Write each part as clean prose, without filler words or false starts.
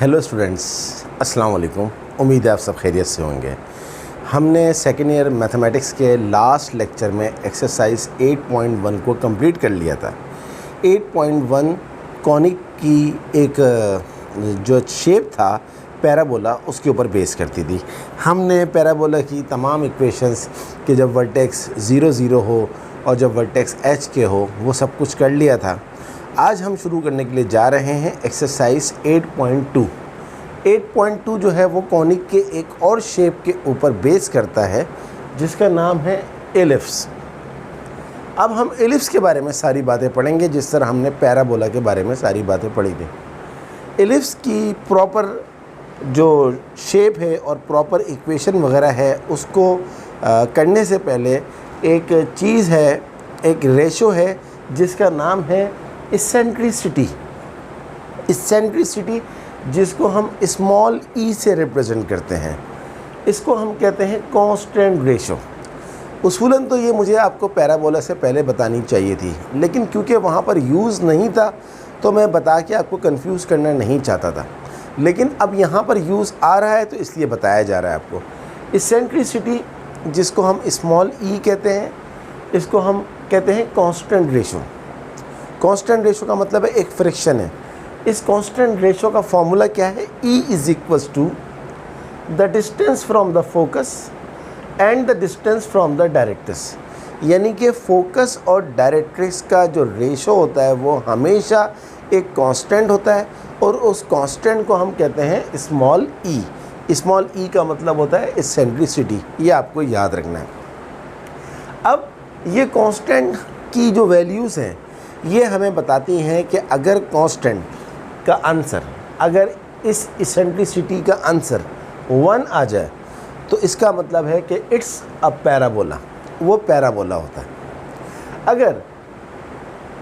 Hello students, अस्सलाम वालेकुम। उम्मीद है आप सब खैरियत से होंगे। हमने सेकेंड ईयर मैथमेटिक्स के लास्ट लेक्चर में एक्सरसाइज 8.1 को कंप्लीट कर लिया था। 8.1 कॉनिक की एक जो शेप था पैराबोला, उसके ऊपर बेस करती थी। हमने पैराबोला की तमाम इक्वेशंस कि जब वर्टेक्स 0 0 हो और जब वर्टेक्स एच के हो वो सब कुछ कर लिया था। आज हम शुरू करने के लिए जा रहे हैं एक्सरसाइज 8.2। 8.2 जो है वो कॉनिक के एक और शेप के ऊपर बेस करता है जिसका नाम है एलिप्स। अब हम एलिप्स के बारे में सारी बातें पढ़ेंगे जिस तरह हमने पैराबोला के बारे में सारी बातें पढ़ी थी। एलिप्स की प्रॉपर जो शेप है और प्रॉपर इक्वेशन वगैरह है उसको करने से पहले एक चीज़ है, एक रेशो है जिसका नाम है इसेंट्रिसिटी। इसेंट्रिसिटी जिसको हम स्मॉल ई से रिप्रेजेंट करते हैं, इसको हम कहते हैं कांस्टेंट रेशो। उसूलन तो ये मुझे आपको पैराबोला से पहले बतानी चाहिए थी, लेकिन क्योंकि वहाँ पर यूज़ नहीं था तो मैं बता के आपको कंफ्यूज करना नहीं चाहता था, लेकिन अब यहाँ पर यूज़ आ रहा है तो इसलिए बताया जा रहा है आपको। इसेंट्रिसिटी जिसको हम स्मॉल ई कहते हैं, इसको हम कहते हैं कांस्टेंट रेशो। कांस्टेंट रेशो का मतलब है एक फ्रिक्शन है। इस कांस्टेंट रेशो का फॉर्मूला क्या है? E is equals to the distance from the focus and the distance from the directrix. यानी कि फोकस और डायरेक्ट्रिक्स का जो रेशो होता है वो हमेशा एक कांस्टेंट होता है और उस कांस्टेंट को हम कहते हैं स्मॉल ई। स्मॉल ई का मतलब होता है इसेंट्रिसिटी, ये आपको याद रखना है। अब ये कांस्टेंट की जो वैल्यूज़ हैं ये हमें बताती हैं कि अगर कांस्टेंट का आंसर, अगर इस इसेंट्रिसिटी का आंसर 1 आ जाए तो इसका मतलब है कि इट्स अ पैराबोला, वो पैराबोला होता है। अगर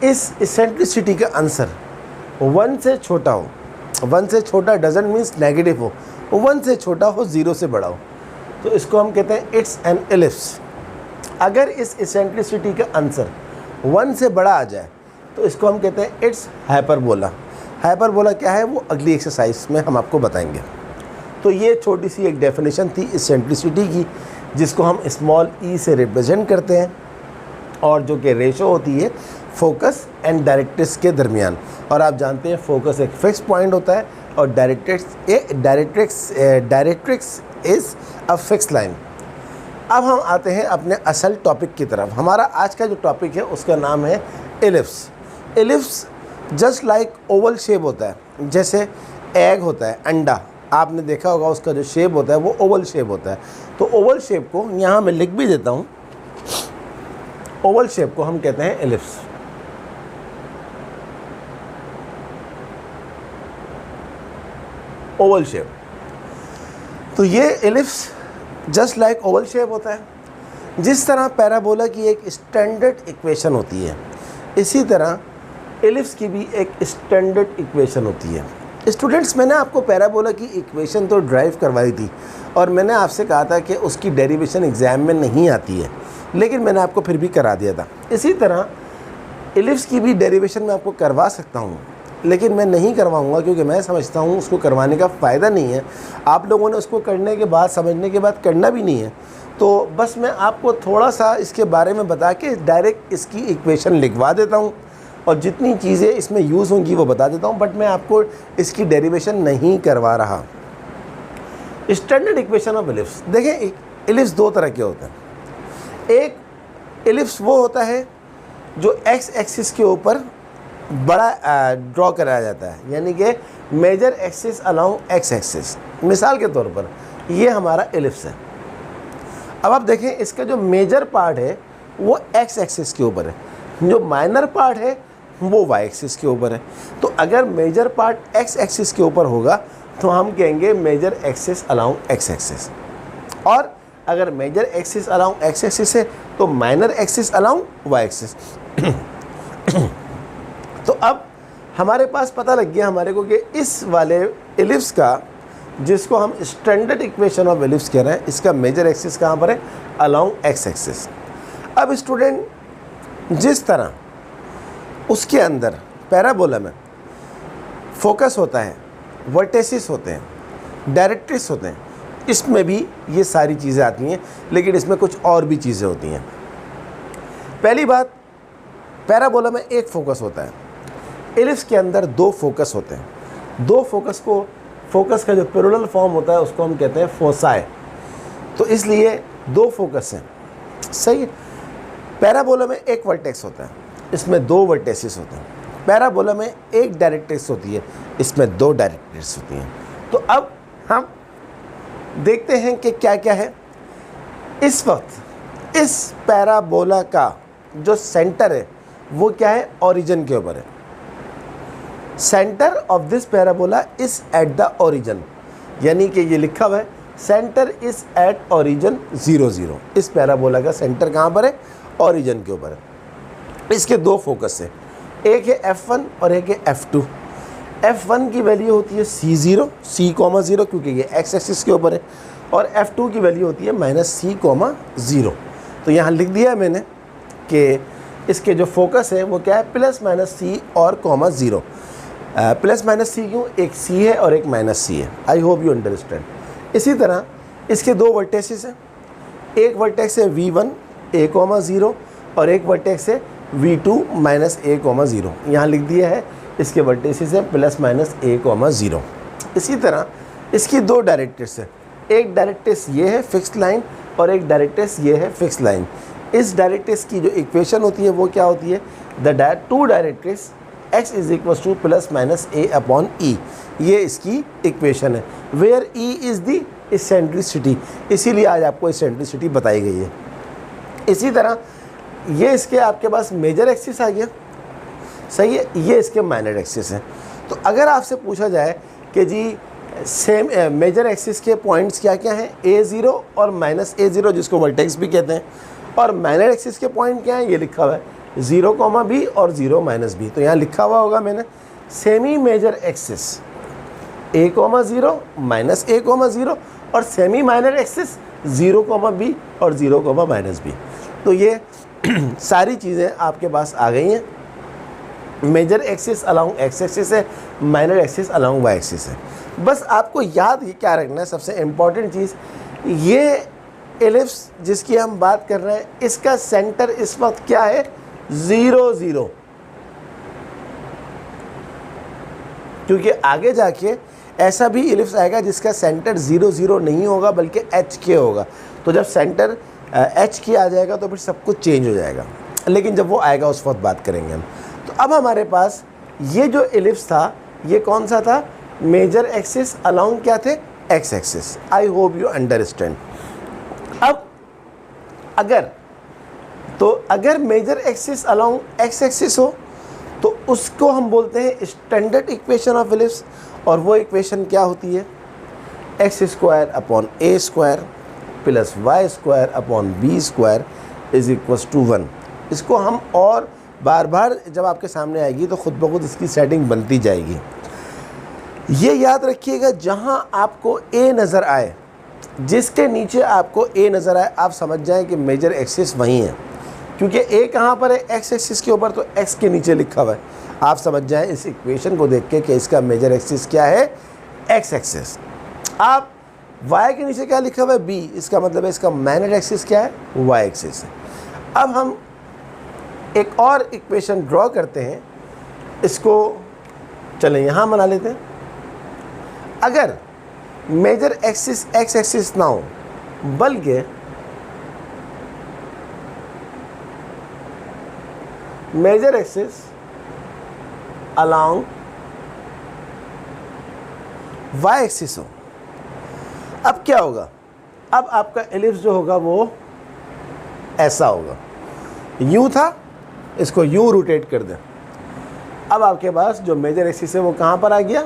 इस इसेंट्रिसिटी का आंसर 1 से छोटा हो, 1 से छोटा डजंट मीन्स नेगेटिव हो, 1 से छोटा हो, 0 से बड़ा हो, तो इसको हम कहते हैं इट्स एन एलिप्स। अगर इस इसेंट्रिसिटी का आंसर 1 से बड़ा आ जाए तो इसको हम कहते हैं इट्स हाइपरबोला। हाइपरबोला क्या है वो अगली एक्सरसाइज में हम आपको बताएंगे। तो ये छोटी सी एक डेफिनेशन थी इसेंट्रिसिटी की जिसको हम स्मॉल ई से रिप्रेजेंट करते हैं और जो कि रेशो होती है फोकस एंड डायरेक्ट्रिक्स के दरमियान। और आप जानते हैं फोकस एक फिक्स पॉइंट होता है और directrix is a fix line. अब हम आते हैं अपने असल टॉपिक की तरफ। हमारा आज का जो टॉपिक है उसका नाम है ellipse. Ellipse just like Oval shape होता है, जैसे एग होता है, अंडा, आपने देखा होगा उसका जो शेप होता है वो ओवल शेप होता है। तो ओवल शेप को यहाँ मैं लिख भी देता हूँ, ओवल शेप को हम कहते हैं एलिप्स। ओवल शेप, तो ये ellipse just like Oval shape होता है। जिस तरह पैराबोला की एक स्टैंडर्ड इक्वेशन होती है, इसी तरह एलिप्स की भी एक स्टैंडर्ड इक्वेशन होती है। स्टूडेंट्स, मैंने आपको पैराबोला की इक्वेशन तो ड्राइव करवाई थी और मैंने आपसे कहा था कि उसकी डेरिवेशन एग्ज़ाम में नहीं आती है, लेकिन मैंने आपको फिर भी करा दिया था। इसी तरह एलिप्स की भी डेरिवेशन मैं आपको करवा सकता हूँ, लेकिन मैं नहीं करवाऊँगा क्योंकि मैं समझता हूँ उसको करवाने का फ़ायदा नहीं है। आप लोगों ने उसको करने के बाद, समझने के बाद करना भी नहीं है। तो बस मैं आपको थोड़ा सा इसके बारे में बता के डायरेक्ट इसकी इक्वेशन लिखवा देता हूँ और जितनी चीज़ें इसमें यूज़ होंगी वो बता देता हूँ, बट मैं आपको इसकी डेरिवेशन नहीं करवा रहा। स्टैंडर्ड इक्वेशन ऑफ एलिप्स, देखें एलिप्स दो तरह के होते हैं। एक एलिप्स वो होता है जो एक्स एक्सिस के ऊपर बड़ा ड्रॉ कराया जाता है, यानी कि major axis along x axis. मिसाल के तौर पर ये हमारा एलिप्स है। अब आप देखें इसका जो मेजर पार्ट है वो एक्स एक्सिस के ऊपर है, जो माइनर पार्ट है वो वाई एक्सिस के ऊपर है। तो अगर मेजर पार्ट एक्स एक्सिस के ऊपर होगा तो हम कहेंगे major axis along x axis, और अगर major axis along x axis है तो minor axis along y axis. तो अब हमारे पास पता लग गया हमारे को कि इस वाले एलिप्स का, जिसको हम स्टैंडर्ड इक्वेशन ऑफ एलिप्स कह रहे हैं, इसका मेजर एक्सिस कहाँ पर है? Along x axis. अब स्टूडेंट, जिस तरह उसके अंदर पैराबोला में फोकस होता है वर्टेसिस होते हैं, डायरेक्ट्रिस होते हैं, इसमें भी ये सारी चीज़ें आती हैं, लेकिन इसमें कुछ और भी चीज़ें होती हैं। पहली बात, पैराबोला में एक फोकस होता है, एलिप्स के अंदर दो फोकस होते हैं। दो फोकस को, फोकस का जो प्लूरल फॉर्म होता है उसको हम कहते हैं फोसाई, तो इसलिए दो फोकस हैं, सही है। पैराबोला में एक वर्टेक्स होता है, इसमें दो वर्टेसिस होते हैं। पैराबोला में एक डायरेक्ट्रिक्स होती है, इसमें दो डायरेक्ट्रिक्स होती हैं। तो अब हम देखते हैं कि क्या क्या है। इस वक्त इस पैराबोला का जो सेंटर है वो क्या है, ओरिजिन के ऊपर है। Centre of this parabola is at the origin, यानी कि ये लिखा हुआ है सेंटर इज एट ओरिजिन 0 0। इस पैराबोला का सेंटर कहाँ पर है, ओरिजिन के ऊपर है। इसके दो फोकस है, एक है F1 और एक है F2। F1 की वैल्यू होती है C0 C,0 क्योंकि ये x एक्सिस के ऊपर है, और F2 की वैल्यू होती है -C,0। तो यहाँ लिख दिया है मैंने कि इसके जो फोकस है वो क्या है, +-C और ,0। +-C क्यों, एक C है और एक -C है। आई होप यू अंडरस्टैंड। इसी तरह इसके दो वर्टेक्सेस हैं, एक वर्टेक्स है V1 A,0 और एक वर्टेक्स है V2 -A,0। यहाँ लिख दिया है इसके वर्टेक्सेस है +-A,0। इसी तरह इसकी दो डायरेक्ट्रिक्स है, एक डायरेक्ट्रिक्स ये है फिक्स्ड लाइन और एक डायरेक्ट्रिक्स ये है फिक्स्ड लाइन। इस डायरेक्ट्रिक्स की जो इक्वेशन होती है वो क्या होती है, the two directrix x = +-A/E, ये इसकी इक्वेशन है, where E is the eccentricity, इसीलिए आज आपको इसेंट्रिसिटी बताई गई है। इसी तरह ये इसके आपके पास मेजर एक्सिस आ गया, सही है, ये इसके माइनर एक्सिस है। तो अगर आपसे पूछा जाए कि जी सेम मेजर एक्सिस के पॉइंट्स क्या क्या हैं, A0 और -A0 जिसको वर्टेक्स भी कहते हैं, और माइनर एक्सिस के पॉइंट क्या हैं, ये लिखा हुआ है 0,B और 0-B। तो यहाँ लिखा हुआ होगा मैंने semi major axis A,0 -A,0 और सेमी माइनर एक्सिस 0,B और 0,-B। तो ये सारी चीज़ें आपके पास आ गई हैं। Major axis along x axis है, minor axis along y axis है। बस आपको याद ये क्या रखना है, सबसे इम्पॉर्टेंट चीज़, ये एलिप्स जिसकी हम बात कर रहे हैं इसका सेंटर इस वक्त क्या है, 0 0, क्योंकि आगे जाके ऐसा भी एलिप्स आएगा जिसका सेंटर 0 0 नहीं होगा बल्कि HK होगा। तो जब सेंटर HK आ जाएगा तो फिर सब कुछ चेंज हो जाएगा, लेकिन जब वो आएगा उस वक्त बात करेंगे हम। तो अब हमारे पास ये जो एलिप्स था ये कौन सा था, मेजर एक्सिस अलोंग क्या थे, x axis. I hope you understand. अब अगर major axis along x axis हो तो उसको हम बोलते हैं स्टैंडर्ड इक्वेशन ऑफ एलिप्स, और वो इक्वेशन क्या होती है, x² / a² + y² / b² = 1। इसको हम और बार बार जब आपके सामने आएगी तो खुद ब खुद इसकी सेटिंग बनती जाएगी। ये याद रखिएगा, जहाँ आपको a नज़र आए, जिसके नीचे आपको a नज़र आए, आप समझ जाएं कि मेजर एक्सिस वहीं है, क्योंकि a कहाँ पर है, x एक्सिस के ऊपर, तो x के नीचे लिखा हुआ है। आप समझ जाएं इस इक्वेशन को देख के कि इसका मेजर एक्सिस क्या है, x एक्सिस। आप y के नीचे क्या लिखा हुआ है, b, इसका मतलब है इसका माइनर एक्सिस क्या है, y एक्सिस है। अब हम एक और इक्वेशन ड्रॉ करते हैं, इसको चलें यहाँ बना लेते हैं। अगर मेजर एक्सिस x एक्सिस ना हो बल्कि major axis along y axis हो, अब क्या होगा, अब आपका एलिप्स जो होगा वो ऐसा होगा, यूँ था, इसको यूँ रोटेट कर दें। अब आपके पास जो मेजर एक्सिस है वो कहाँ पर आ गया,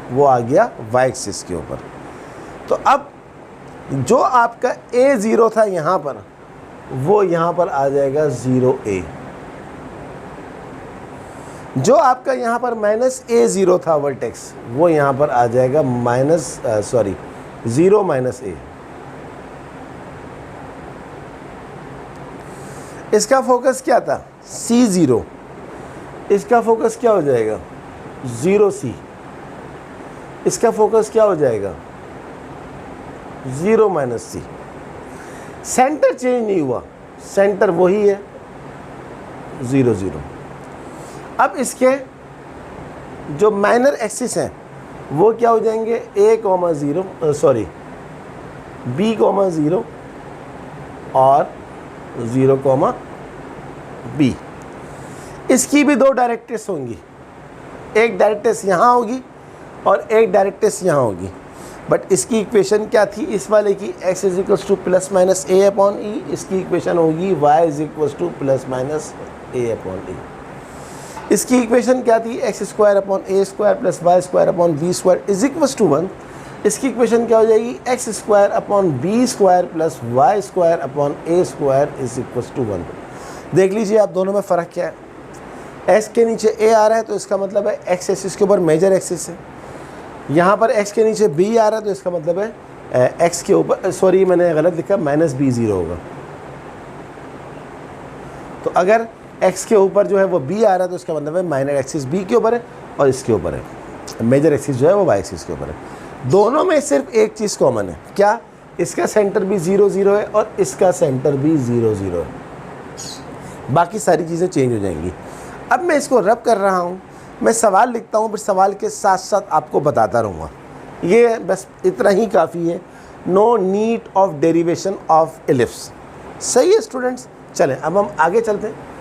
वो आ गया y एक्सिस के ऊपर। तो अब जो आपका A0 था यहाँ पर, वो यहाँ पर आ जाएगा 0A। जो आपका यहाँ पर -A0 था वर्टेक्स, वो यहाँ पर आ जाएगा 0-A। इसका फोकस क्या था, C0, इसका फोकस क्या हो जाएगा, 0C। इसका फोकस क्या हो जाएगा, 0 माइनस सी। सेंटर चेंज नहीं हुआ, सेंटर वही है 0 0। अब इसके जो माइनर एक्सिस हैं वो क्या हो जाएंगे, a, 0 सॉरी b, 0 और 0, b। इसकी भी दो डायरेक्ट्रिक्स होंगी, एक डायरेक्ट्रिक्स यहाँ होगी और एक डायरेक्ट्रिक्स यहाँ होगी। बट इसकी इक्वेशन क्या थी इस वाले की, x is equals to plus minus a upon e. इसकी इक्वेशन होगी y is equals to plus minus a upon e. इसकी इक्वेशन क्या थी, x square upon a square plus y square upon b square is equals to 1। इसकी equation क्या हो जाएगी, x square upon b square plus y square upon a square is equals to 1। देख लीजिए आप दोनों में फ़र्क क्या है, एक्स के नीचे ए आ रहा है तो इसका मतलब है एक्स एक्सिस के ऊपर मेजर एक्सिस है, यहाँ पर एक्स के नीचे बी आ रहा है तो इसका मतलब है एक्स के ऊपर, सॉरी मैंने गलत लिखा, माइनस बी 0 होगा। तो अगर x के ऊपर जो है वो b आ रहा है तो इसका मतलब है माइनर एक्सिस b के ऊपर है और इसके ऊपर है, मेजर एक्सिस जो है वो y एक्सिस के ऊपर है। दोनों में सिर्फ एक चीज़ कॉमन है, क्या, इसका सेंटर भी 0 0 है और इसका सेंटर भी 0 0 है, बाकी सारी चीज़ें चेंज हो जाएंगी। अब मैं इसको रब कर रहा हूँ, मैं सवाल लिखता हूँ, फिर सवाल के साथ साथ आपको बताता रहूँगा, ये बस इतना ही काफ़ी है। No need of derivation of ellipse. सही है स्टूडेंट्स, चलें अब हम आगे चलते हैं।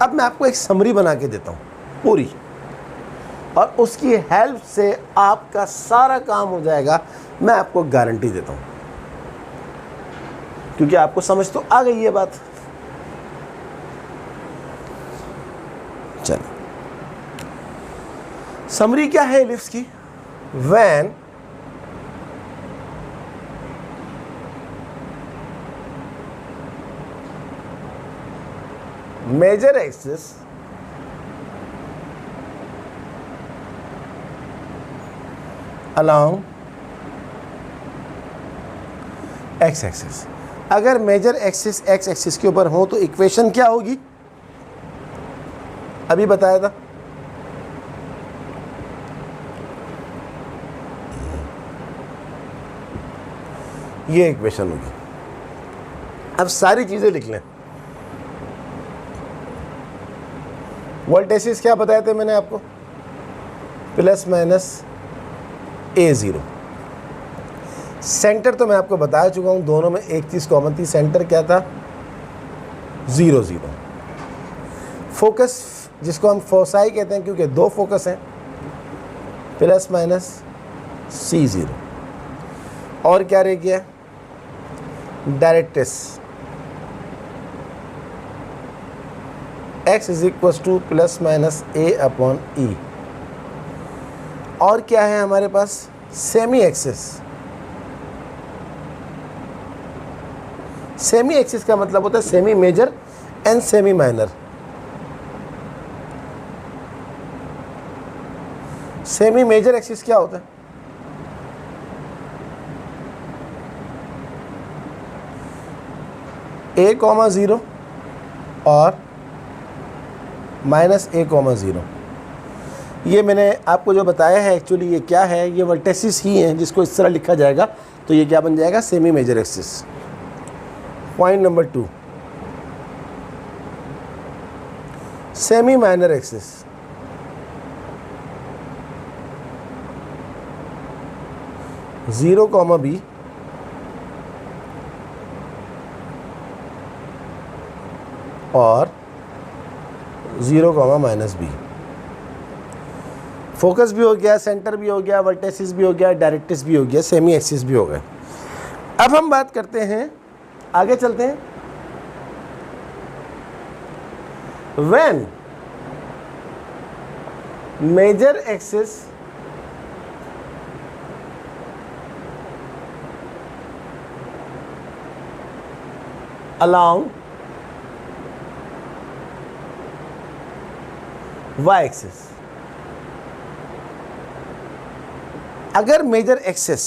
अब मैं आपको एक समरी बना के देता हूँ पूरी, और उसकी हेल्प से आपका सारा काम हो जाएगा, मैं आपको गारंटी देता हूँ, क्योंकि आपको समझ तो आ गई ये बात। चलो समरी क्या है एलिप्स की, when major axis along x axis। अगर मेजर एक्सिस x एक्सिस के ऊपर हो तो इक्वेशन क्या होगी, अभी बताया था, ये इक्वेशन होगी। अब सारी चीजें लिख लें। वर्टेसिस क्या बताए थे मैंने आपको, प्लस माइनस a0। सेंटर तो मैं आपको बता चुका हूँ, दोनों में एक चीज़ कॉमन थी, सेंटर क्या था 0 0। फोकस जिसको हम फोसाई कहते हैं क्योंकि दो फोकस हैं, प्लस माइनस c0। और क्या रह गया, directrix x is equal to plus minus a upon e. और क्या है हमारे पास, सेमी एक्सिस। सेमी एक्सिस का मतलब होता है semi major and semi minor. Semi major axis क्या होता है, a, 0 और माइनस a, 0। ये मैंने आपको जो बताया है एक्चुअली ये क्या है, ये वर्टेसिस ही हैं जिसको इस तरह लिखा जाएगा, तो ये क्या बन जाएगा, semi major axis. Point number 2, semi minor axis. Zero comma b और 0 कॉमा माइनस बी। फोकस भी हो गया, सेंटर भी हो गया, वर्टेसिस भी हो गया, डायरेक्ट्रिक्स भी हो गया, सेमी एक्सिस भी हो गए। अब हम बात करते हैं, आगे चलते हैं। When major axis along y axis. अगर मेजर एक्सिस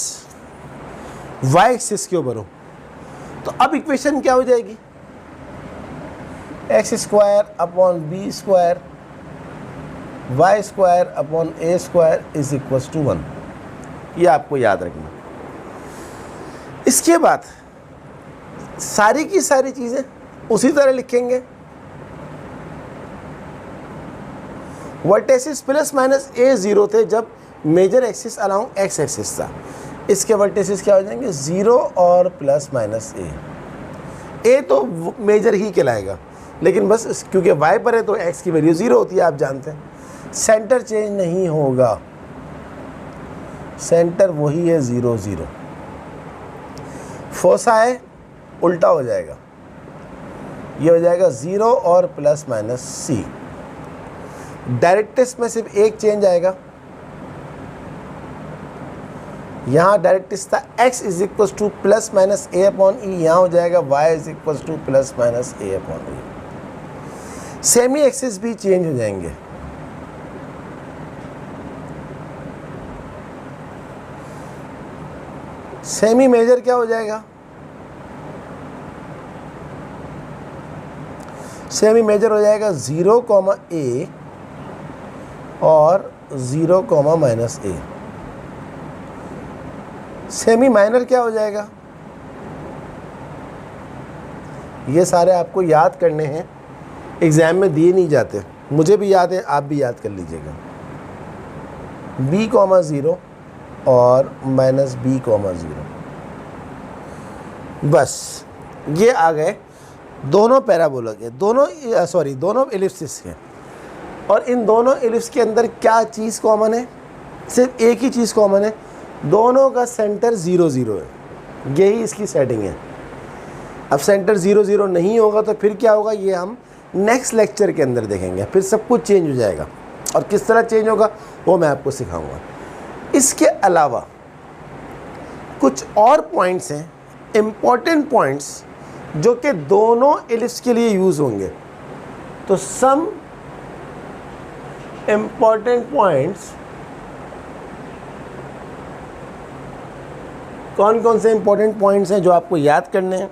y एक्सिस के ऊपर हो तो अब इक्वेशन क्या हो जाएगी, x square upon b square y square upon a square is equal to 1। ये आपको याद रखना। इसके बाद सारी की सारी चीज़ें उसी तरह लिखेंगे। वर्टेसिस प्लस माइनस ए 0 थे जब major axis along x axis था। इसके वर्टेसिस क्या हो जाएंगे? 0 और प्लस माइनस ए तो मेजर ही कहलाएगा, लेकिन बस क्योंकि वाई पर है तो एक्स की वैल्यू 0 होती है, आप जानते हैं। सेंटर चेंज नहीं होगा, सेंटर वही है 0 0। फोसा है उल्टा हो जाएगा, ये हो जाएगा 0 और प्लस माइनस सी। डायरेक्ट्रिक्स में सिर्फ एक चेंज आएगा, यहाँ डायरेक्ट्रिक्स था x is equal to plus minus a upon e, यहाँ हो जाएगा y is equal to plus minus a upon e. Semi axis भी चेंज हो जाएंगे। सेमी मेजर क्या हो जाएगा? सेमी मेजर हो जाएगा 0 a और 0 माइनस ए। सेमी माइनर क्या हो जाएगा? ये सारे आपको याद करने हैं, एग्जाम में दिए नहीं जाते, मुझे भी याद है, आप भी याद कर लीजिएगा। b, 0 और माइनस b, 0। बस ये आ गए दोनों पैराबोला के, दोनों एलिप्सिस के। और इन दोनों एलिप्स के अंदर क्या चीज़ कॉमन है? सिर्फ एक ही चीज़ कॉमन है, दोनों का सेंटर 0 0 है। यही इसकी सेटिंग है। अब सेंटर 0 0 नहीं होगा तो फिर क्या होगा, ये हम नेक्स्ट लेक्चर के अंदर देखेंगे। फिर सब कुछ चेंज हो जाएगा, और किस तरह चेंज होगा वो मैं आपको सिखाऊंगा। इसके अलावा कुछ और पॉइंट्स हैं, इम्पॉर्टेंट पॉइंट्स, जो कि दोनों एलिप्स के लिए यूज़ होंगे। तो सम इम्पॉर्टेंट पॉइंट्स, कौन कौन से इम्पोर्टेंट पॉइंट्स हैं जो आपको याद करने हैं,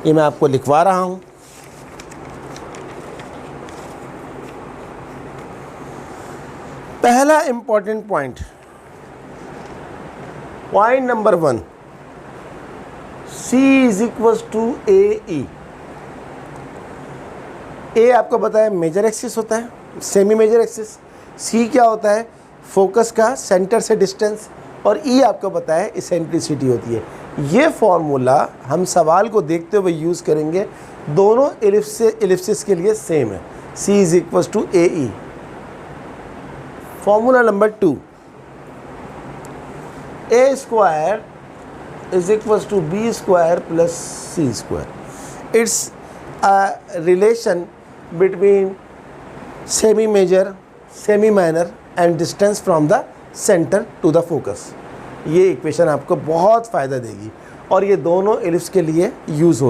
ये मैं आपको लिखवा रहा हूँ। पहला important point, point number 1, C is equal to a e. A आपको पता है मेजर एक्सिस होता है, सेमी मेजर एक्सिस। C क्या होता है? फोकस का सेंटर से डिस्टेंस। और E आपको पता है इसेंट्रिसिटी होती है। ये फॉर्मूला हम सवाल को देखते हुए यूज़ करेंगे, दोनों एलिप्सिस के लिए सेम है। C is equal to a e. Formula number 2, a square is equal to b square plus c square. It's a relation between semi major, semi minor and distance from the centre to the focus. ये equation आपको बहुत फ़ायदा देगी, और ये दोनों ellipse के लिए यूज़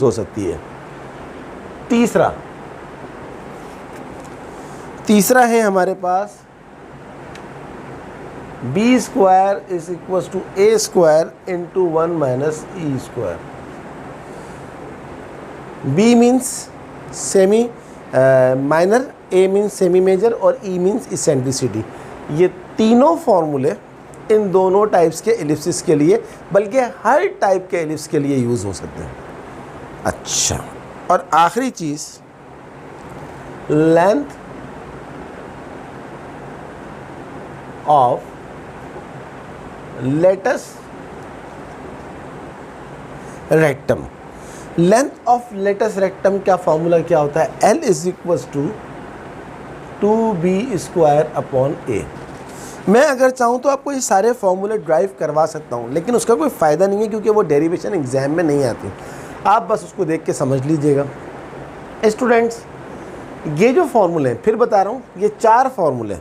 हो सकती है। तीसरा है हमारे पास b square is equal to a square into 1 minus e square. B means semi minor, a means semi major और ई मीन्स इसेंट्रिसिटी। ये तीनों फॉर्मूले इन दोनों टाइप्स के एलिप्सिस के लिए, बल्कि हर टाइप के एलिप्स के लिए यूज़ हो सकते हैं। अच्छा, और आखिरी चीज़, length of latus rectum. Length of latus rectum का फॉर्मूला क्या होता है? L is equal to 2b square upon a. मैं अगर चाहूँ तो आपको ये सारे फॉर्मूले ड्राइव करवा सकता हूँ, लेकिन उसका कोई फ़ायदा नहीं है, क्योंकि वो डेरिवेशन एग्जाम में नहीं आती। आप बस उसको देख के समझ लीजिएगा। स्टूडेंट्स, ये जो फॉर्मूले हैं, फिर बता रहा हूँ, ये 4 फॉर्मूले,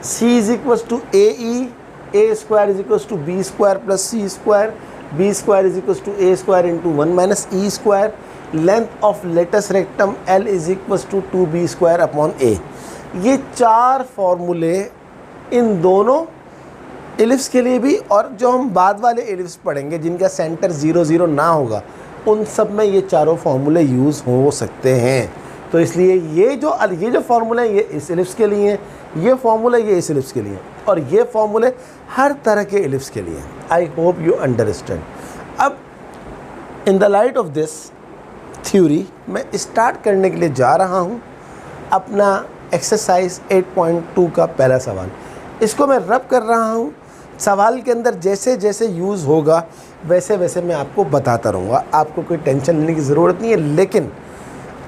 C is equal to a e, a square is equal to b square plus c square, b square is equal to a square into 1 minus e square, length of latus rectum L is equal to 2b square upon a. ये 4 फॉर्मूले इन दोनों ellipse के लिए भी, और जो हम बाद वाले एलिप्स पढ़ेंगे जिनका सेंटर 0 0 ना होगा, उन सब में ये चारों फॉर्मूले यूज़ हो सकते हैं। तो इसलिए ये जो फार्मूला है ये इस एलिप्स के लिए है, ये फार्मूला ये इस एलिप्स के लिए है, और ये फार्मूले हर तरह के एलिप्स के लिए। I hope you understand. अब in the light of this theory मैं स्टार्ट करने के लिए जा रहा हूँ अपना एक्सरसाइज 8.2 का पहला सवाल। इसको मैं रब कर रहा हूँ, सवाल के अंदर जैसे जैसे यूज़ होगा वैसे वैसे मैं आपको बताता रहूँगा, आपको कोई टेंशन लेने की ज़रूरत नहीं है। लेकिन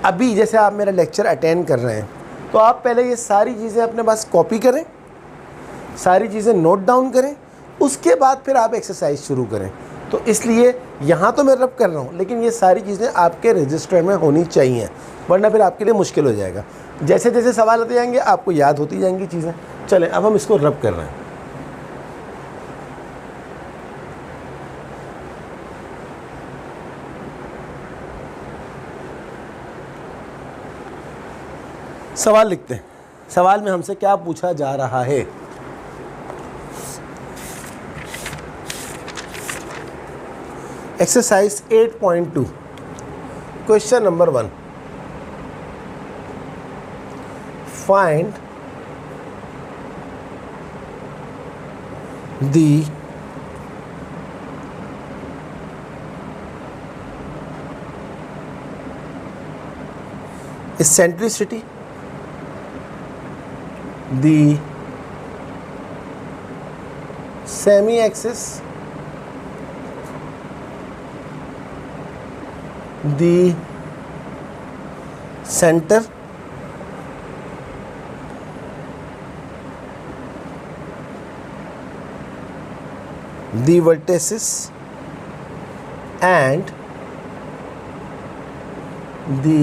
अभी जैसे आप मेरा लेक्चर अटेंड कर रहे हैं तो आप पहले ये सारी चीज़ें अपने पास कॉपी करें, सारी चीज़ें नोट डाउन करें, उसके बाद फिर आप एक्सरसाइज शुरू करें। तो इसलिए यहाँ तो मैं रब कर रहा हूँ, लेकिन ये सारी चीज़ें आपके रजिस्टर में होनी चाहिए, वरना फिर आपके लिए मुश्किल हो जाएगा। जैसे जैसे सवाल आते जाएंगे आपको याद होती जाएंगी चीज़ें। चलें अब हम इसको रब कर रहे हैं। सवाल लिखते हैं। सवाल में हमसे क्या पूछा जा रहा है? Exercise 8.2 question number 1, find the eccentricity, the semi-axis, the center, the vertices, and the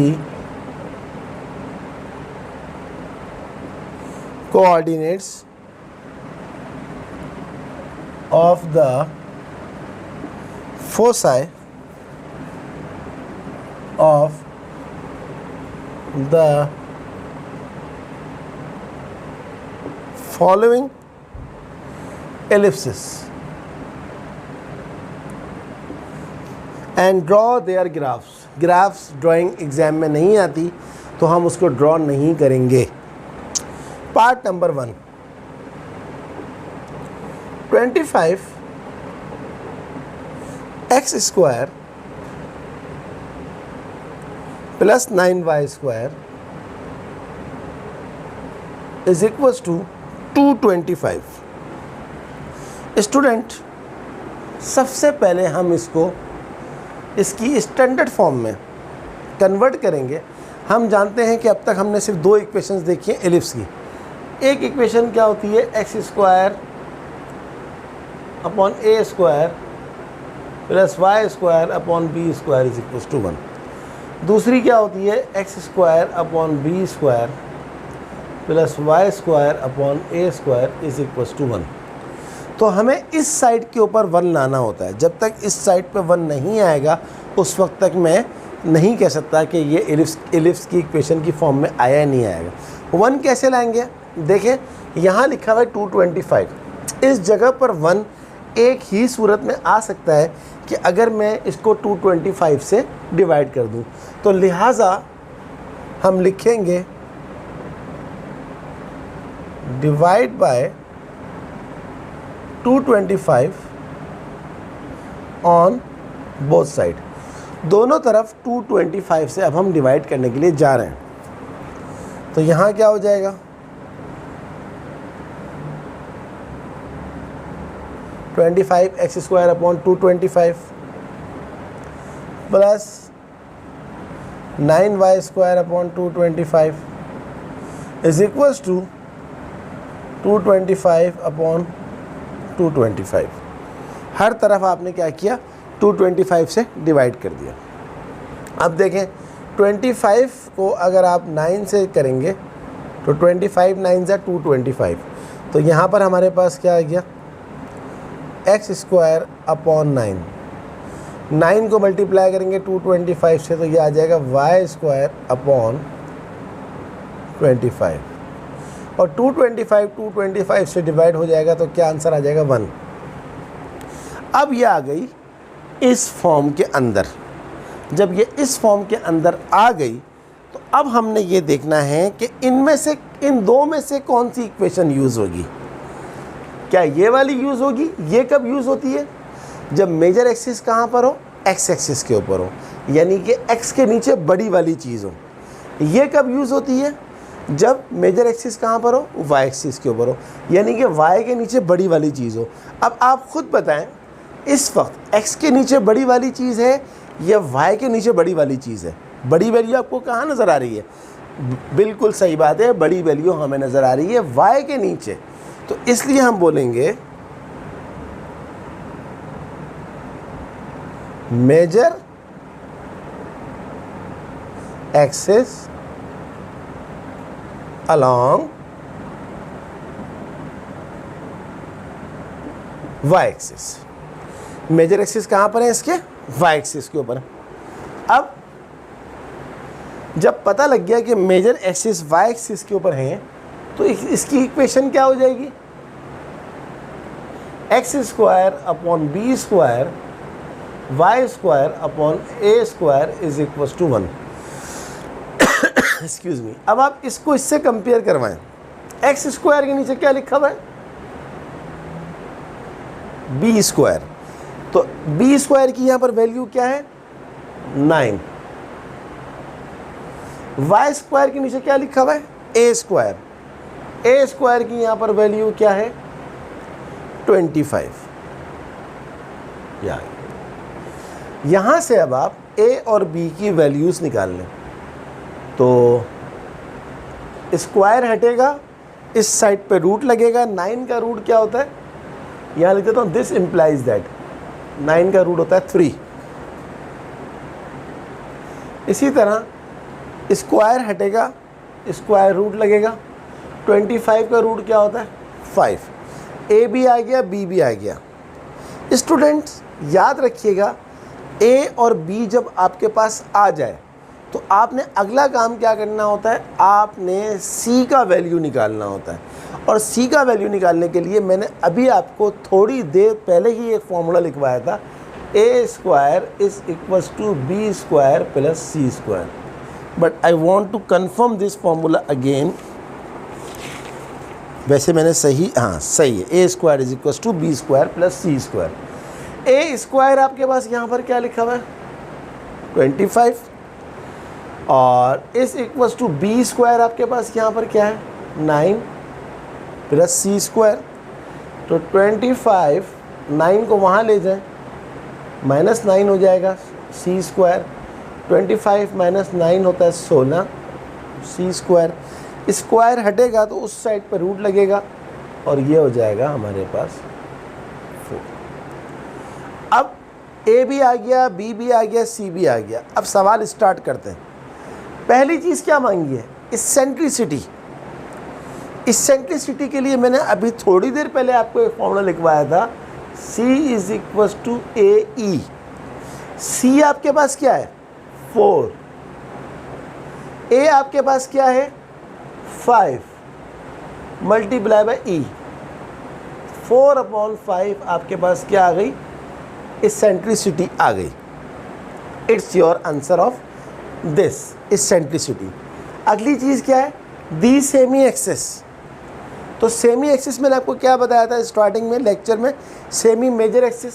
coordinates of the foci of the following ellipses and draw their graphs। Graphs drawing exam में नहीं आती तो हम उसको ड्रॉ नहीं करेंगे। Part number 1, 25 x square plus 9y square is equals to 225। Student, सबसे पहले हम इसकी स्टैंडर्ड फॉर्म में कन्वर्ट करेंगे। हम जानते हैं कि अब तक हमने सिर्फ 2 इक्वेशंस देखी हैं एलिप्स की। एक इक्वेशन क्या होती है, x square upon a square plus y square upon b square is equals to 1। दूसरी क्या होती है, x square upon b square plus y square upon a square is equals to 1। तो हमें इस साइड के ऊपर 1 लाना होता है। जब तक इस साइड पे 1 नहीं आएगा उस वक्त तक मैं नहीं कह सकता कि ये एलिप्स की इक्वेशन की फॉर्म में आया या नहीं आएगा। 1 कैसे लाएंगे? देखें, यहाँ लिखा हुआ है 225। इस जगह पर 1 एक ही सूरत में आ सकता है कि अगर मैं इसको 225 से डिवाइड कर दूं, तो लिहाजा हम लिखेंगे divide by 225 on both side. दोनों तरफ 225 से अब हम डिवाइड करने के लिए जा रहे हैं। तो यहाँ क्या हो जाएगा, 25 x square upon 225 plus 9y square upon 225 is equals to 225 upon 225। हर तरफ आपने क्या किया, 225 से डिवाइड कर दिया। अब देखें, 25 को अगर आप 9 से करेंगे तो 25 9 ज़ा 225। तो यहाँ पर हमारे पास क्या आ गया, एक्स स्क्वायर अपॉन 9 को मल्टीप्लाई करेंगे 225 से तो ये आ जाएगा वाई स्क्वायर अपॉन 25। और 225 से डिवाइड हो जाएगा तो क्या आंसर आ जाएगा 1। अब ये आ गई इस फॉर्म के अंदर। जब ये इस फॉर्म के अंदर आ गई तो अब हमने ये देखना है कि इनमें से, इन दो में से कौन सी इक्वेशन यूज़ होगी। क्या ये वाली यूज़ होगी? ये कब यूज़ होती है? जब मेजर एक्सिस कहाँ पर हो? एक्स एक्सिस के ऊपर हो, यानी कि एक्स के नीचे बड़ी वाली चीज़ हो। ये कब यूज़ होती है? जब मेजर एक्सिस कहाँ पर हो? वाई एक्सिस के ऊपर हो, यानी कि वाई के नीचे बड़ी वाली चीज़ हो। अब आप खुद बताएं, इस वक्त एक्स के नीचे बड़ी वाली चीज़ है या वाई के नीचे बड़ी वाली चीज़ है? बड़ी वैल्यू आपको कहाँ नज़र आ रही है? बिल्कुल सही बात है, बड़ी वैल्यू हमें नज़र आ रही है वाई के नीचे। तो इसलिए हम बोलेंगे major axis along y axis. Major axis कहाँ पर है इसके? वाई एक्सिस के ऊपर। अब जब पता लग गया कि मेजर एक्सिस वाई एक्सिस के ऊपर है, तो इसकी इक्वेशन क्या हो जाएगी? X square upon b square y square upon a square is equal to 1। Excuse me. अब आप इसको इससे कंपेयर करवाएं। एक्स स्क्वायर के नीचे क्या लिखा हुआ है? B square. तो बी स्क्वायर की यहां पर वैल्यू क्या है? 9। वाई स्क्वायर के नीचे क्या लिखा हुआ है? A square. ए स्क्वायर की यहां पर वैल्यू क्या है? 25। यहां से अब आप ए और बी की वैल्यूज निकाल लें। तो स्क्वायर हटेगा, इस साइड पे रूट लगेगा। 9 का रूट क्या होता है? यहाँ लिख देता हूँ, दिस इम्प्लाइज दैट 9 का रूट होता है 3। इसी तरह स्क्वायर हटेगा, स्क्वायर रूट लगेगा। 25 का रूट क्या होता है? 5। ए भी आ गया, बी भी आ गया। स्टूडेंट्स याद रखिएगा, ए और बी जब आपके पास आ जाए तो आपने अगला काम क्या करना होता है? आपने सी का वैल्यू निकालना होता है। और सी का वैल्यू निकालने के लिए मैंने अभी आपको थोड़ी देर पहले ही एक फॉर्मूला लिखवाया था, a square is equals to b square plus c square. But I want to confirm this formula again. वैसे मैंने सही, हाँ सही है, a square is equals to b square plus c square. A square आपके पास यहाँ पर क्या लिखा हुआ है? 25। और इस इक्वल्स टू बी स्क्वायर आपके पास यहाँ पर क्या है? 9 प्लस सी स्क्वायर। तो 25, 9 को वहाँ ले जाएं, -9 हो जाएगा सी स्क्वायर। 25 - 9 होता है 16 सी स्क्वायर। स्क्वायर हटेगा तो उस साइड पर रूट लगेगा और ये हो जाएगा हमारे पास 4। अब ए भी आ गया, बी भी आ गया, सी भी आ गया। अब सवाल स्टार्ट करते हैं। पहली चीज़ क्या मांगी है? इसेंट्रिसिटी। इसेंट्रिसिटी के लिए मैंने अभी थोड़ी देर पहले आपको एक फॉर्मूला लिखवाया था, C is equals to a ई। सी आपके पास क्या है? 4। ए आपके पास क्या है? 5 मल्टीप्लाई बाय ई। 4/5 आपके पास क्या आ गई? इसेंट्रिसिटी आ गई। It's your answer of this eccentricity. अगली चीज़ क्या है? The semi axis. तो सेमी एक्सिस मैंने आपको क्या बताया था स्टार्टिंग में लेक्चर में? Semi major axis.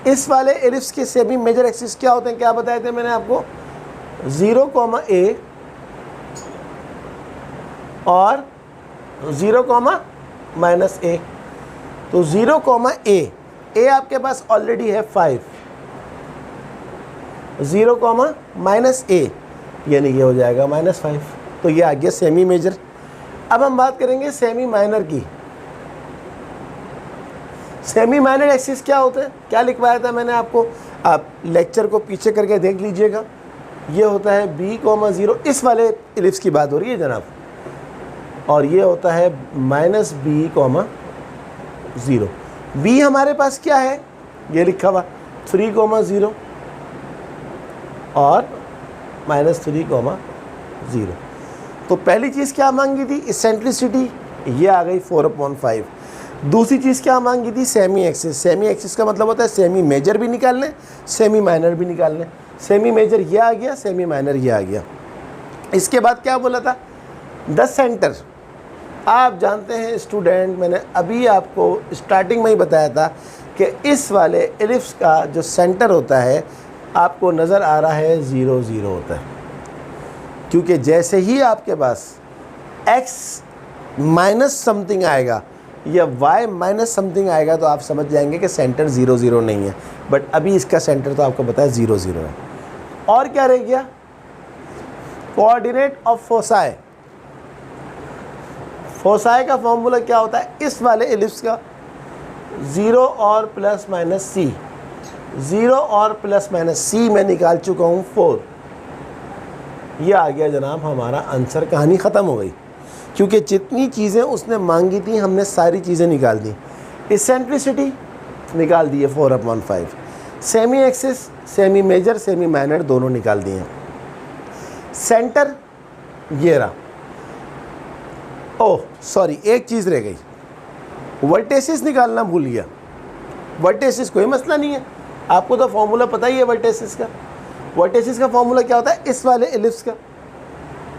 इस वाले एलिप्स के सेमी मेजर एक्सिस क्या होते हैं? क्या बताए थे मैंने आपको? 0, a और 0, -a। तो 0, a आपके पास ऑलरेडी है 5। 0, -a यानी ये हो जाएगा -5। तो ये आ गया सेमी मेजर। अब हम बात करेंगे सेमी माइनर की। सेमी माइनर एक्सिस क्या होते हैं? क्या लिखवाया था मैंने आपको? आप लेक्चर को पीछे करके देख लीजिएगा। ये होता है b, 0। इस वाले एलिप्स की बात हो रही है जनाब। और ये होता है -b, 0। b हमारे पास क्या है? ये लिखा हुआ 3, 0 और -3, 0। तो पहली चीज़ क्या मांगी थी? इसेंट्रिसिटी। ये आ गई 4/5। दूसरी चीज़ क्या मांगी थी? Semi axis. सेमी एक्सिस का मतलब होता है सेमी मेजर भी निकाल लें, सेमी माइनर भी निकाल लें। सेमी मेजर ये आ गया, सेमी माइनर ये आ गया। इसके बाद क्या बोला था? The centre. आप जानते हैं स्टूडेंट, मैंने अभी आपको स्टार्टिंग में ही बताया था कि इस वाले एलिप्स का जो सेंटर होता है आपको नज़र आ रहा है 0 0 होता है, क्योंकि जैसे ही आपके पास x माइनस समथिंग आएगा या y माइनस समथिंग आएगा तो आप समझ जाएंगे कि सेंटर 0 0 नहीं है। बट अभी इसका सेंटर तो आपको पता है 0 0 है। और क्या रह गया? Coordinate of foci. फोसाई का फॉर्मूला क्या होता है? इस वाले एलिप्स का 0 और प्लस माइनस सी। 0 और प्लस माइनस सी मैं निकाल चुका हूँ 4। ये आ गया जनाब हमारा आंसर। कहानी ख़त्म हो गई, क्योंकि जितनी चीज़ें उसने मांगी थी हमने सारी चीज़ें निकाल दी। इसेंट्रिसिटी निकाल दी है 4/5। Semi axis, semi major, semi minor दोनों निकाल दिए। सेंटर ये रहा। ओह सॉरी, एक चीज़ रह गई, वर्टेसिस निकालना भूल गया। वर्टेसिस कोई मसला नहीं है, आपको तो फॉर्मूला पता ही है वर्टेसिस का। वर्टेसिस का फॉर्मूला क्या होता है? इस वाले एलिप्स का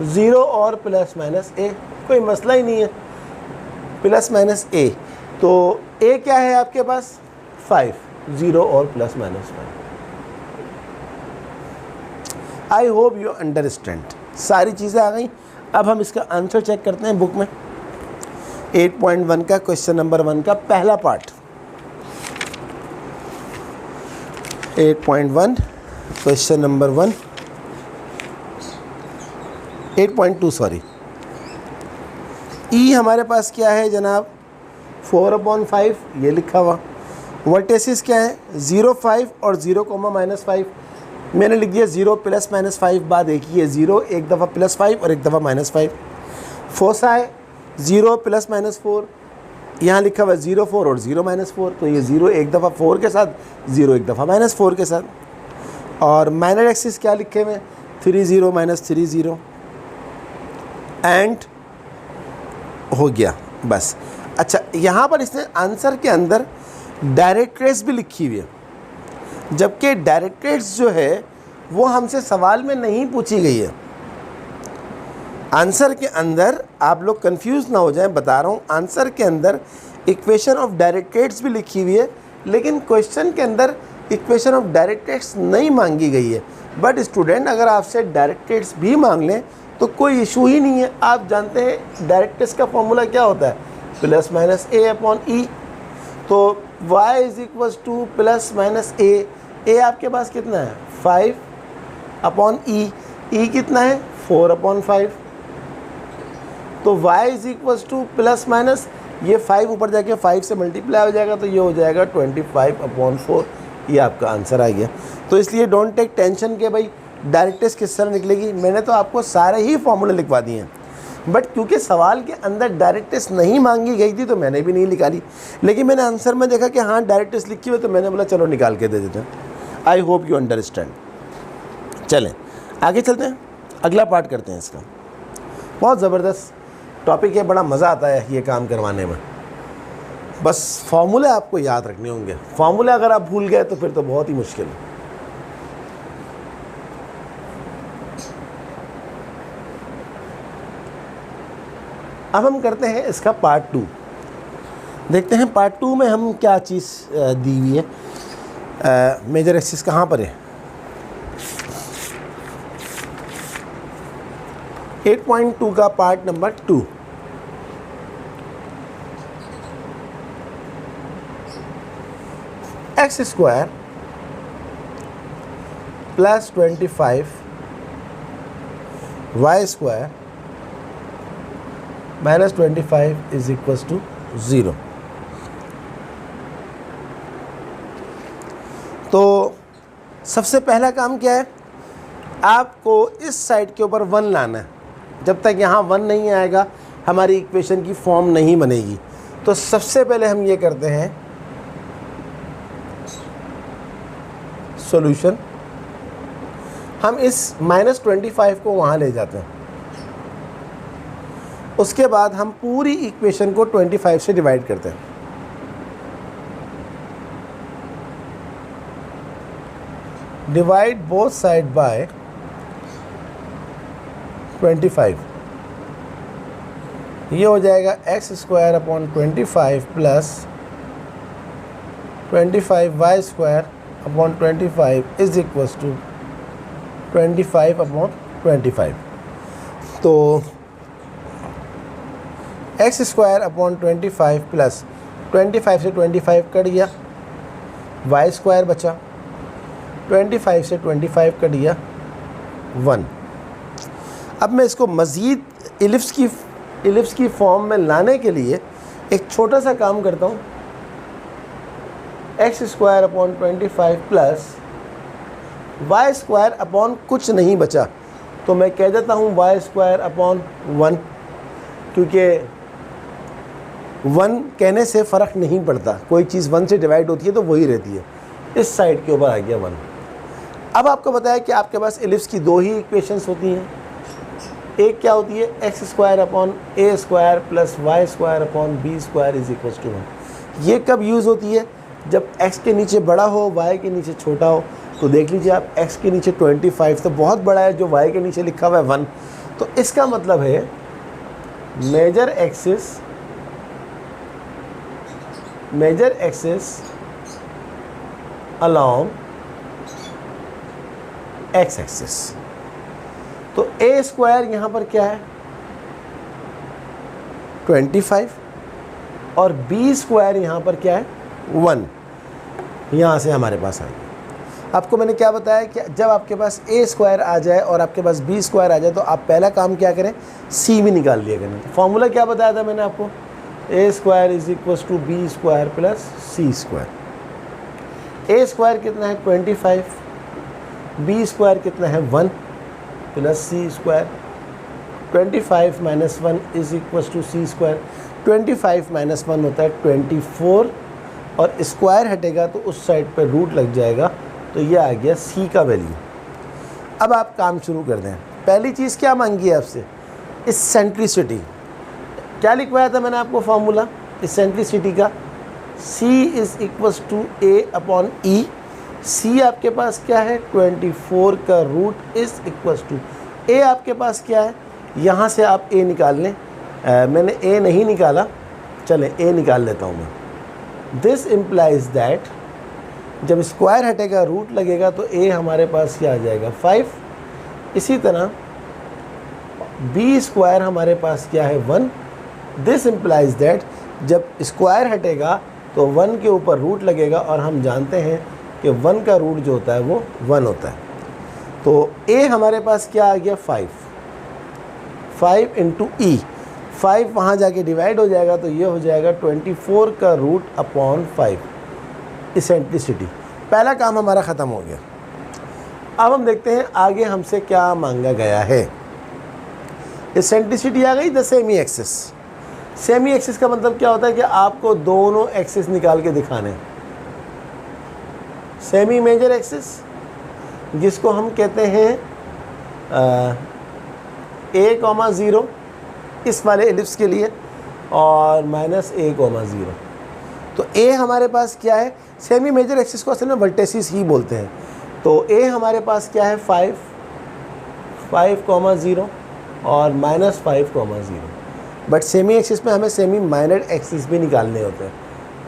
0 और प्लस माइनस ए, कोई मसला ही नहीं है। प्लस माइनस ए, तो ए क्या है आपके पास? 5। 0 और plus minus 5। I hope you understand. सारी चीज़ें आ गई। अब हम इसका आंसर चेक करते हैं बुक में। 8.1 का क्वेश्चन नंबर 1 का पहला part. 8.1 question number 1, 8.2 sorry. E हमारे पास क्या है जनाब? 4/5 ये लिखा हुआ। वर्टेसिस क्या है? 0 5 और 0 -5। मैंने लिख दिया 0 प्लस माइनस 5, बाद एक ही है 0, एक दफ़ा प्लस 5 और एक दफ़ा -5। फोसाई 0 प्लस माइनस 4, यहाँ लिखा हुआ 0 4 और 0 -4, तो ये 0 एक दफ़ा 4 के साथ, 0 एक दफ़ा -4 के साथ। और माइनर एक्सिस क्या लिखे हुए? 3 0 -3 0 एंड हो गया बस। अच्छा, यहाँ पर इसने आंसर के अंदर डायरेक्ट ट्रेस भी लिखी हुई है, जबकि डायरेक्ट ट्रेस जो है वो हमसे सवाल में नहीं पूछी गई है। आंसर के अंदर आप लोग कंफ्यूज ना हो जाएं, बता रहा हूँ, आंसर के अंदर इक्वेशन ऑफ डायरेक्ट ट्रेस भी लिखी हुई है, लेकिन क्वेश्चन के अंदर इक्वेशन ऑफ डायरेक्ट ट्रेस नहीं मांगी गई है। बट स्टूडेंट, अगर आपसे डायरेक्ट ट्रेस भी मांग लें तो कोई इशू ही नहीं है। आप जानते हैं डायरेक्ट ट्रेस का फॉर्मूला क्या होता है? Plus minus a/e। तो y = plus minus a। a आपके पास कितना है? 5/e। e कितना है? 4/5। तो y = प्लस माइनस, ये 5 ऊपर जाके 5 से मल्टीप्लाई हो जाएगा, तो ये हो जाएगा 25/4। ये आपका आंसर आ गया। तो इसलिए डोंट टेक टेंशन के भाई डायरेक्ट ट्रेस किस तरह निकलेगी। मैंने तो आपको सारे ही फॉर्मूले लिखवा दिए हैं, बट क्योंकि सवाल के अंदर डायरेक्ट ट्रेस नहीं मांगी गई थी तो मैंने भी नहीं निकाली। लेकिन मैंने आंसर में देखा कि हाँ डायरेक्ट ट्रेस लिखी हुई, तो मैंने बोला चलो निकाल के दे देते हैं। आई होप यू अंडरस्टैंड। चलें आगे चलते हैं, अगला पार्ट करते हैं इसका। बहुत ज़बरदस्त टॉपिक है, बड़ा मज़ा आता है ये काम करवाने में। बस फार्मूले आपको याद रखने होंगे। फार्मूले अगर आप भूल गए तो फिर तो बहुत ही मुश्किल है। अब हम करते हैं इसका पार्ट 2। देखते हैं पार्ट 2 में हम क्या चीज़ दी हुई है। मेजर एक्सिस कहाँ पर है? 8.2 का part number 2। x² plus 25 y² minus 25 = 0। तो सबसे पहला काम क्या है? आपको इस साइड के ऊपर 1 लाना है। जब तक यहाँ 1 नहीं आएगा हमारी इक्वेशन की फॉर्म नहीं बनेगी। तो सबसे पहले हम ये करते हैं सॉल्यूशन। हम इस -25 को वहाँ ले जाते हैं, उसके बाद हम पूरी इक्वेशन को 25 से डिवाइड करते हैं। Divide both side by 25। ये हो जाएगा x square upon 25 plus 25 y square upon 25 is equals to 25 upon 25। तो एक्स स्क्वायर अपॉन 25 प्लस 25 से 25 कट गया, वाई स्क्वायर बचा, 25 से 25 कट गया 1। अब मैं इसको मज़ीद इलिप्स की फॉर्म में लाने के लिए एक छोटा सा काम करता हूँ। X square upon 25 plus y square upon कुछ नहीं बचा तो मैं कह देता हूँ वाई स्क्वायर अपॉन 1, क्योंकि 1 कहने से फ़र्क नहीं पड़ता, कोई चीज़ 1 से डिवाइड होती है तो वही रहती है। इस साइड के ऊपर आ गया 1। अब आपको बताया कि आपके पास इलिप्स की दो ही इक्वेशंस होती हैं। एक क्या होती है, x square upon a square plus y square upon b square is equal to 1। ये कब यूज़ होती है, जब x के नीचे बड़ा हो y के नीचे छोटा हो। तो देख लीजिए आप, x के नीचे 25 तो बहुत बड़ा है, जो y के नीचे लिखा हुआ है 1, तो इसका मतलब है major axis along x axis. तो a स्क्वायर यहाँ पर क्या है 25 और b स्क्वायर यहाँ पर क्या है 1। यहाँ से हमारे पास आ गया। आपको मैंने क्या बताया कि जब आपके पास a स्क्वायर आ जाए और आपके पास b स्क्वायर आ जाए तो आप पहला काम क्या करें, c भी निकाल लिया करें। फॉर्मूला क्या बताया था मैंने आपको, a square is equal to b square plus c square. a square कितना है 25, b स्क्वायर कितना है 1 plus c square. 25 minus 1 is equal to c square. 25 minus 1 होता है 24 और स्क्वायर हटेगा तो उस साइड पर रूट लग जाएगा, तो ये आ गया c का वैल्यू। अब आप काम शुरू कर दें। पहली चीज़ क्या मांगी है आपसे, इसेंट्रिसिटी। क्या लिखवाया था मैंने आपको फॉर्मूला इसेंट्रिसिटी का, c is equals to a upon e. c आपके पास क्या है 24 का root is equals to a आपके पास क्या है, यहाँ से आप a निकाल लें। मैंने a नहीं निकाला, चलें a निकाल लेता हूँ मैं। दिस इम्प्लाइज दैट जब स्क्वायर हटेगा रूट लगेगा तो a हमारे पास क्या आ जाएगा 5। इसी तरह b स्क्वायर हमारे पास क्या है 1। दिस इम्प्लाइज दैट जब स्क्वायर हटेगा तो 1 के ऊपर रूट लगेगा और हम जानते हैं कि 1 का रूट जो होता है वो 1 होता है। तो a हमारे पास क्या आ गया 5 इंटू ई। 5 वहाँ जाके डिवाइड हो जाएगा तो ये हो जाएगा 24 का रूट अपॉन 5 इसेंट्रिसिटी। पहला काम हमारा ख़त्म हो गया। अब हम देखते हैं आगे हमसे क्या मांगा गया है। इसेंट्रिसिटी आ गई the semi axis. Semi axis का मतलब क्या होता है कि आपको दोनों एक्सिस निकाल के दिखाने। सेमी मेजर एक्सिस जिसको हम कहते हैं a,0 इस वाले एलिप्स के लिए और -a,0। तो a हमारे पास क्या है, सेमी मेजर एक्सिस को असल में वर्टेसिस ही बोलते हैं। तो a हमारे पास क्या है 5,0 और -5,0। बट सेमी एक्सिस में हमें सेमी माइनर एक्सिस भी निकालने होते हैं।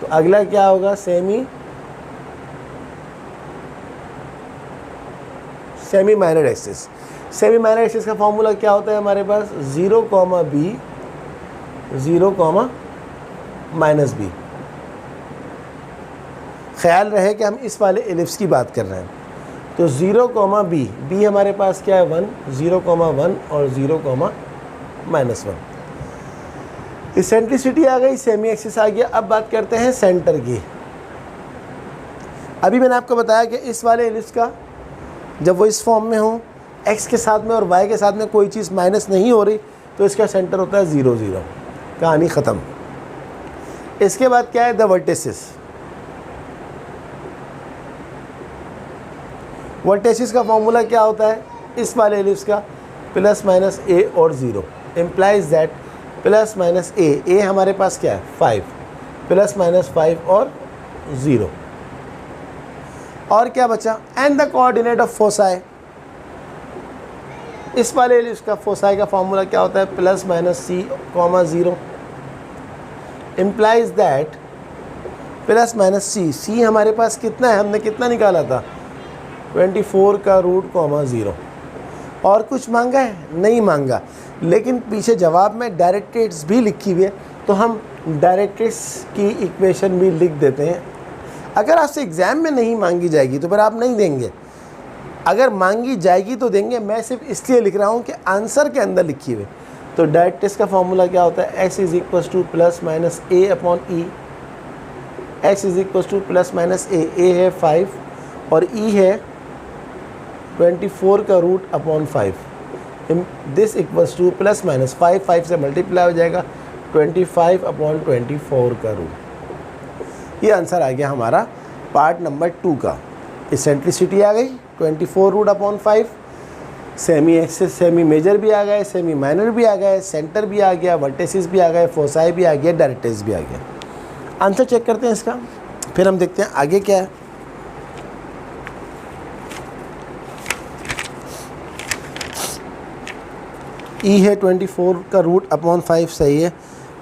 तो अगला क्या होगा, semi minor axis. Semi minor axis का फॉर्मूला क्या होता है हमारे पास 0, b 0, -b। ख्याल रहे कि हम इस वाले एलिप्स की बात कर रहे हैं। तो 0, b हमारे पास क्या है 1, 0, 1 और 0, -1। इसेंट्रिसिटी आ गई, सेमी एक्सिस आ गया। अब बात करते हैं सेंटर की। अभी मैंने आपको बताया कि इस वाले एलिप्स का जब वो इस फॉर्म में हो, x के साथ में और y के साथ में कोई चीज़ माइनस नहीं हो रही, तो इसका सेंटर होता है 0, 0। कहानी ख़त्म। इसके बाद क्या है द वर्टेसिस। वर्टेसिस का फॉर्मूला क्या होता है इस वाले एलिप्स का, +- a और 0 इम्प्लाइज दैट +- a हमारे पास क्या है 5, +- 5 और 0। और क्या बचा, and the coordinate of foci. इस वाले इसका फोसाई का फॉर्मूला क्या होता है, plus minus c comma 0 implies that plus minus c हमारे पास कितना है, हमने कितना निकाला था 24 का रूट कॉमा 0। और कुछ मांगा है, नहीं मांगा, लेकिन पीछे जवाब में डायरेक्ट्रेट्स भी लिखी हुई है, तो हम डायरेक्ट्रेट्स की इक्वेशन भी लिख देते हैं। अगर आपसे एग्ज़ाम में नहीं मांगी जाएगी तो फिर आप नहीं देंगे, अगर मांगी जाएगी तो देंगे। मैं सिर्फ इसलिए लिख रहा हूँ कि आंसर के अंदर लिखी हुई। तो डायरेक्ट्रेट्स का फॉर्मूला क्या होता है, x is equal to plus minus a upon e. x is equal to plus minus a है 5 और e है 24 का root upon 5। This equals to plus minus 5 से मल्टीप्लाई हो जाएगा 25 अपॉन 24 का रूट। ये आंसर आ गया हमारा पार्ट नंबर 2 का। इसेंट्रिसिटी आ गई 24 root upon 5, semi axis semi major भी आ गए, सेमी माइनर भी आ गए, सेंटर भी आ गया, वर्टेसिस भी आ गए, फोसाई भी आ गया, डायरेक्ट्रेट्स भी आ गया। आंसर चेक करते हैं इसका, फिर हम देखते हैं आगे क्या है। ई है 24 का रूट अपॉन 5, सही है।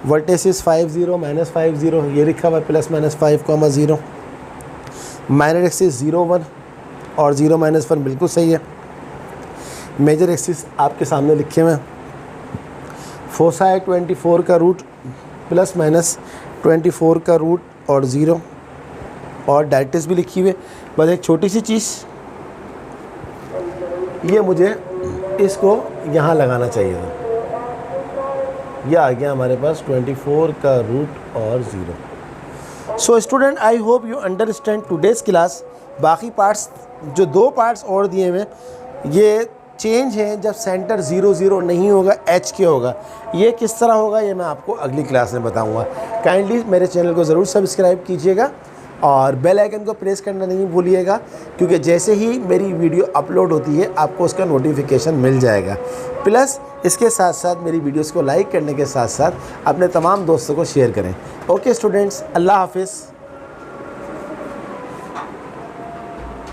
वर्टेसिस 50 माइनस 50, ये लिखा हुआ है प्लस माइनस 5,0। माइनर एक्सिस 0 1 और 0 माइनस 1 बिल्कुल सही है। मेजर एक्सिस आपके सामने लिखे हुए हैं। फोसा है 24 का रूट प्लस माइनस 24 का रूट और 0, और डायरेक्ट्रेट्स भी लिखी हुई है। बस एक छोटी सी चीज़, ये मुझे इसको यहाँ लगाना चाहिए था। यह आ गया हमारे पास 24 का रूट और 0। So student, I hope you understand today's class. बाकी पार्ट्स जो 2 पार्ट्स और दिए हुए ये चेंज है, जब सेंटर 0 0 नहीं होगा, एच के होगा। ये किस तरह होगा ये मैं आपको अगली क्लास में बताऊंगा। काइंडली मेरे चैनल को ज़रूर सब्सक्राइब कीजिएगा और बेल आइकन को प्रेस करना नहीं भूलिएगा, क्योंकि जैसे ही मेरी वीडियो अपलोड होती है आपको उसका नोटिफिकेशन मिल जाएगा। प्लस इसके साथ साथ मेरी वीडियोस को लाइक करने के साथ साथ अपने तमाम दोस्तों को शेयर करें। ओके स्टूडेंट्स, अल्लाह हाफिज़।